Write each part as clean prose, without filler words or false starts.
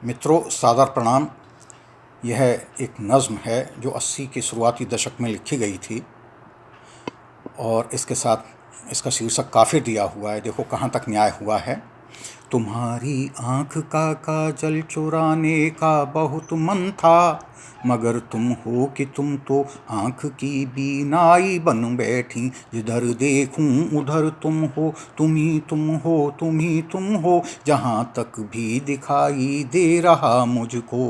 मित्रों, सादर प्रणाम। यह एक नज़्म है जो 80 के शुरुआती दशक में लिखी गई थी और इसके साथ इसका शीर्षक काफ़िर दिया हुआ है। देखो कहाँ तक न्याय हुआ है। तुम्हारी आँख का काजल चुराने का बहुत मन था, मगर तुम हो कि तुम तो आँख की बीनाई बन बैठी। जिधर देखूं उधर तुम हो, तुम ही तुम हो, तुम ही तुम हो, जहाँ तक भी दिखाई दे रहा मुझको।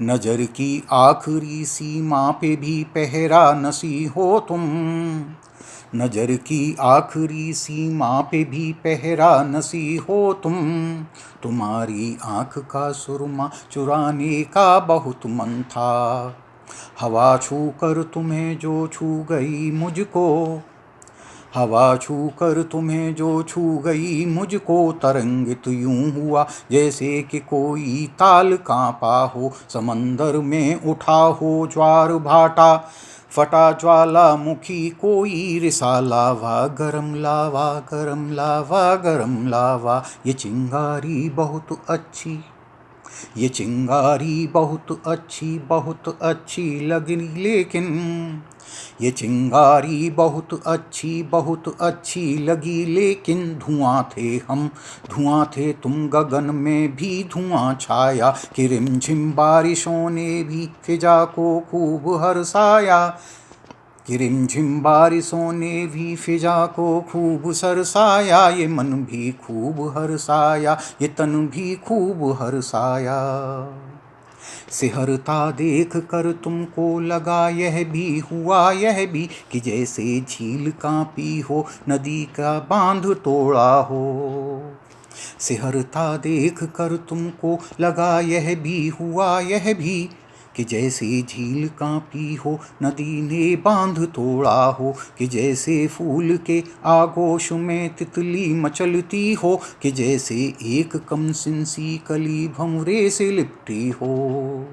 नज़र की आखिरी सीमा पे भी पहरा नसी हो तुम। नज़र की आखिरी सीमा पे भी पहरा नसी हो तुम। तुम्हारी आँख का सुरमा चुराने का बहुत मन था। हवा छू कर तुम्हें जो छू गई मुझको, हवा छू कर तुम्हें जो छू गई मुझको, तरंगित यूं हुआ जैसे कि कोई ताल कांपा हो। समंदर में उठा हो ज्वार भाटा, फटा ज्वालामुखी कोई रिसाला वा। गरम लावा, गरम लावा, गरम लावा, ये चिंगारी बहुत अच्छी, ये चिंगारी बहुत अच्छी लगी, लेकिन ये चिंगारी बहुत अच्छी लगी, लेकिन धुआं थे हम, धुआं थे तुम, गगन में भी धुआं छाया। कि रिमझिम बारिशों ने भी फिजा को खूब हर्षाया, कि रिमझिम बारिशों ने भी फिजा को खूब सरसाया। ये मन भी खूब हर्षाया, ये तन भी खूब हर्षाया। सिहरता देख कर तुमको लगा यह भी हुआ, यह भी, कि जैसे झील कांपी हो, नदी का बांध तोड़ा हो। सिहरता देख कर तुमको लगा यह भी हुआ, यह भी, कि जैसे झील कांपी हो, नदी ने बांध तोड़ा हो। कि जैसे फूल के आगोश में तितली मचलती हो, कि जैसे एक कमसिन सी कली भंवरे से लिपटी हो।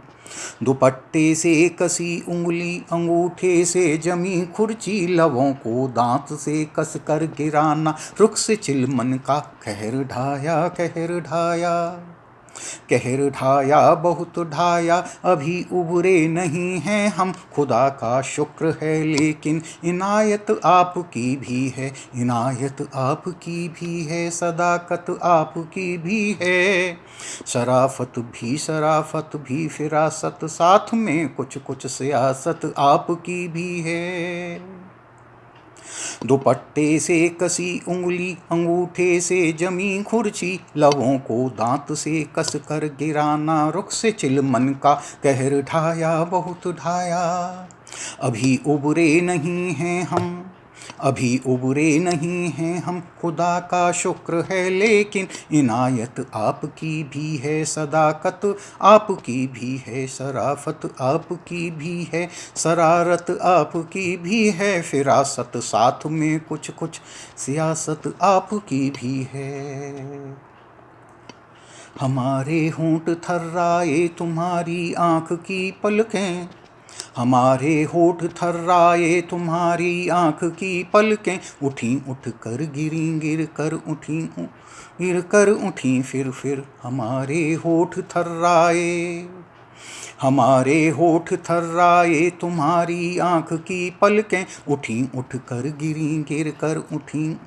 दुपट्टे से कसी उंगली, अंगूठे से जमी खुर्ची, लवों को दांत से कस कर गिराना, रुख से चिलमन का कहर ढाया, कहर ढाया, कहर ढाया, बहुत ढाया। अभी उबरे नहीं हैं हम, खुदा का शुक्र है, लेकिन इनायत आपकी भी है, इनायत आपकी भी है, सदाकत आपकी भी है। शराफत भी फिरासत, साथ में कुछ कुछ सियासत आपकी भी है। दुपट्टे से कसी उंगली, अंगूठे से जमी खुर्ची, लवों को दांत से कस कर गिराना, रुख से चिलमन का कहर ढाया, बहुत ढाया। अभी उबरे नहीं हैं हम, अभी उबरे नहीं हैं हम, खुदा का शुक्र है, लेकिन इनायत आपकी भी है, सदाकत आपकी भी है, शराफत आपकी भी है, शरारत आपकी भी है, फिरासत साथ में कुछ कुछ सियासत आपकी भी है। हमारे होंठ थर्राए तुम्हारी आँख की पलकें, हमारे होठ थर्राए तुम्हारी आँख की पलकें, उठी उठ कर गिरी, गिर कर उठी, गिर कर उठी फिर हमारे होठ थर्राए। हमारे होठ थर्राए तुम्हारी आँख की पलकें, उठी उठ कर गिरी, गिर कर उठी,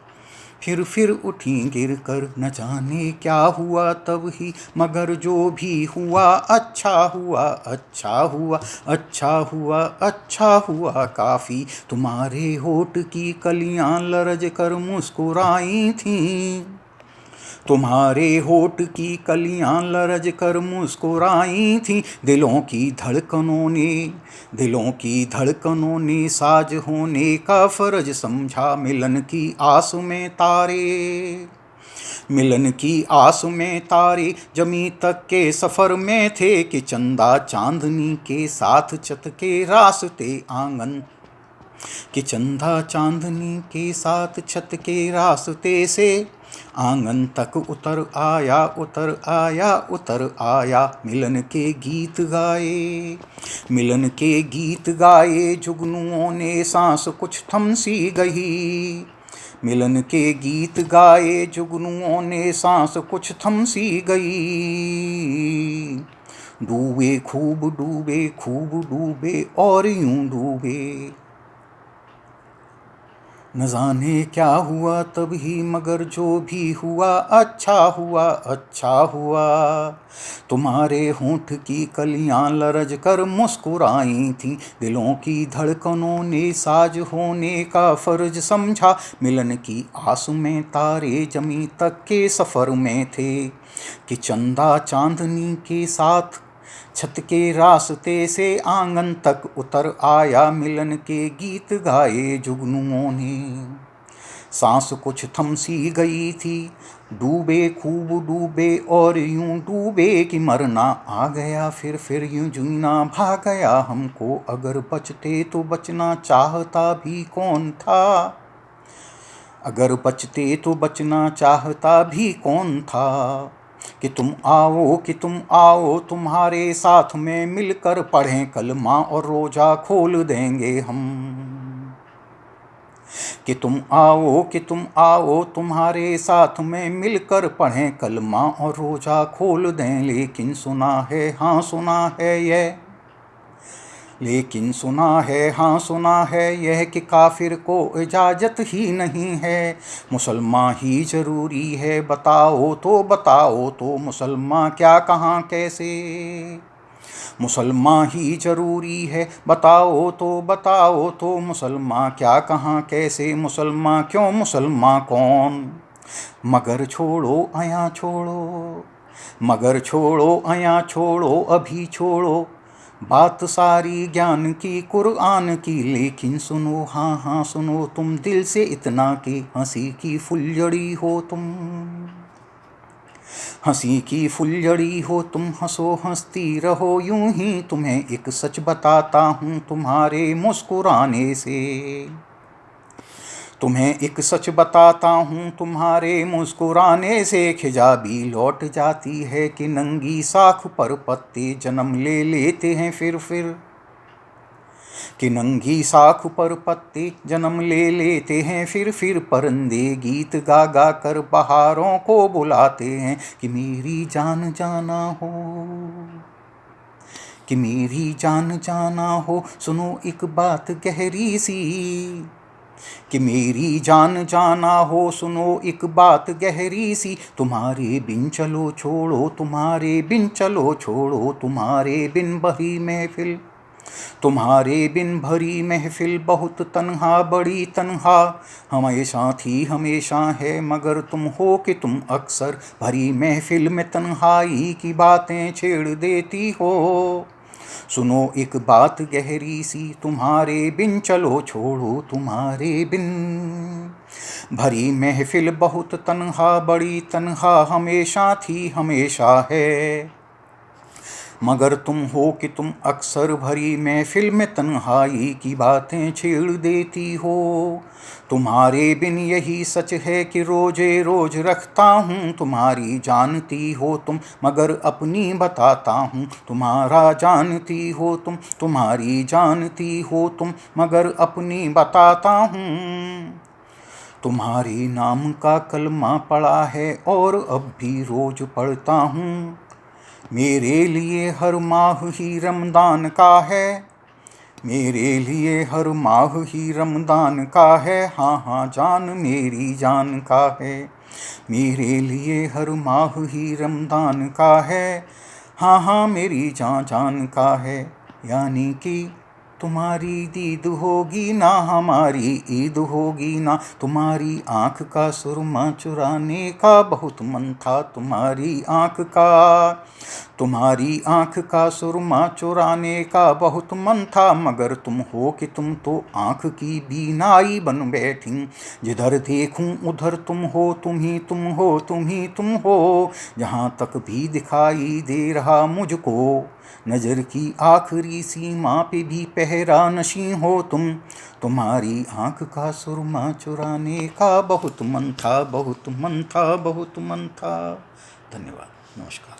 फिर उठी गिर कर। न जाने क्या हुआ तब ही, मगर जो भी हुआ अच्छा हुआ, अच्छा हुआ, अच्छा हुआ, अच्छा हुआ काफ़ी। तुम्हारे होठ की कलियां लरज कर मुस्कुराई थीं, तुम्हारे होठ की कलियां लरज कर मुस्कुराई थीं। दिलों की धड़कनों ने, दिलों की धड़कनों ने साज होने का फर्ज समझा। मिलन की आस में तारे, मिलन की आस में तारे जमी तक के सफ़र में थे, कि चंदा चांदनी के साथ छत के रास्ते आंगन, कि चंदा चांदनी के साथ छत के रास्ते से आंगन तक उतर आया, उतर आया, उतर आया। मिलन के गीत गाए, मिलन के गीत गाए, जुगनुओं ने सांस कुछ थम सी गई, मिलन के गीत गाए जुगनुओं ने, सांस कुछ थम सी गई। डूबे खूब डूबे और यूं डूबे। न जाने क्या हुआ तभी, मगर जो भी हुआ अच्छा हुआ। तुम्हारे होंठ की कलियां लरज कर मुस्कुराई थीं, दिलों की धड़कनों ने साज होने का फर्ज समझा। मिलन की आस में तारे जमी तक के सफ़र में थे, कि चंदा चांदनी के साथ छत के रास्ते से आंगन तक उतर आया। मिलन के गीत गाए जुगनुओं ने, सांस कुछ थम सी गई थी। डूबे खूब डूबे और यूं डूबे कि मरना आ गया फिर यूं जीना भा गया हमको। अगर बचते तो बचना चाहता भी कौन था, अगर बचते तो बचना चाहता भी कौन था। कि तुम आओ तुम्हारे साथ में मिलकर पढ़ें कलमा और रोजा खोल देंगे हम। कि तुम आओ तुम्हारे साथ में मिलकर पढ़ें कलमा और रोजा खोल दें। लेकिन सुना है हाँ सुना है यह, लेकिन सुना है यह कि काफिर को इजाज़त ही नहीं है। मुसलमान ही ज़रूरी है, बताओ तो मुसलमान क्या कहाँ कैसे। मुसलमान ही ज़रूरी है, बताओ तो मुसलमान क्या कहाँ कैसे। मुसलमान क्यों मुसलमान कौन। मगर छोड़ो अयाँ छोड़ो अभी छोड़ो बात सारी ज्ञान की कुरान की। लेकिन सुनो हाँ सुनो तुम दिल से इतना कि हंसी की फुलझड़ी हो तुम, हंसी की फुलझड़ी हो तुम। हंसो हंसती रहो यूं ही, तुम्हें एक सच बताता हूँ तुम्हारे मुस्कुराने से। तुम्हें एक सच बताता हूँ तुम्हारे मुस्कुराने से। खिजा भी लौट जाती है कि नंगी साख पर पत्ते जन्म ले लेते हैं फिर। कि नंगी साख पर पत्ते जन्म ले लेते हैं फिर। परिंदे गीत गा गा कर बहारों को बुलाते हैं, कि मेरी जान जाना हो, कि मेरी जान जाना हो। सुनो एक बात गहरी सी, कि मेरी जान जाना हो। सुनो एक बात गहरी सी, तुम्हारे बिन चलो छोड़ो, तुम्हारे बिन चलो छोड़ो। तुम्हारे बिन भरी महफिल, तुम्हारे बिन भरी महफिल बहुत तन्हा बड़ी तन्हा। हमेशा थी हमेशा है, मगर तुम हो कि तुम अक्सर भरी महफिल में तन्हाई की बातें छेड़ देती हो। सुनो एक बात गहरी सी, तुम्हारे बिन चलो छोड़ो, तुम्हारे बिन भरी महफिल बहुत तन्हा बड़ी तन्हा। हमेशा थी हमेशा है, मगर तुम हो कि तुम अक्सर भरी महफिल में तन्हाई की बातें छेड़ देती हो। तुम्हारे बिन यही सच है कि रोजे रोज रखता हूँ तुम्हारी। जानती हो तुम मगर अपनी बताता हूँ तुम्हारा। जानती हो तुम तुम्हारी जानती हो तुम मगर अपनी बताता हूँ। तुम्हारे नाम का कलमा पढ़ा है और अब भी रोज पढ़ता हूँ। मेरे लिए हर माह ही रमदान का है, मेरे लिए हर माह ही रमदान का है। हाँ जान मेरी जान का है, मेरे लिए हर माह ही रमदान का है। हाँ मेरी जान का है। यानी कि तुम्हारी दीद होगी ना हमारी ईद होगी ना। तुम्हारी आँख का सुरमा चुराने का बहुत मन था, तुम्हारी आँख का, तुम्हारी आँख का सुरमा चुराने का बहुत मन था। मगर तुम हो कि तुम तो आँख की बीनाई बन बैठी। जिधर देखूं उधर तुम हो, तुम ही तुम हो, तुम ही तुम हो। जहाँ तक भी दिखाई दे रहा मुझको, नज़र की आखिरी सीमा पे भी पहरा नशीं हो तुम। तुम्हारी आँख का सुरमा चुराने का बहुत मन था, बहुत मन था, बहुत मन था। धन्यवाद, नमस्कार।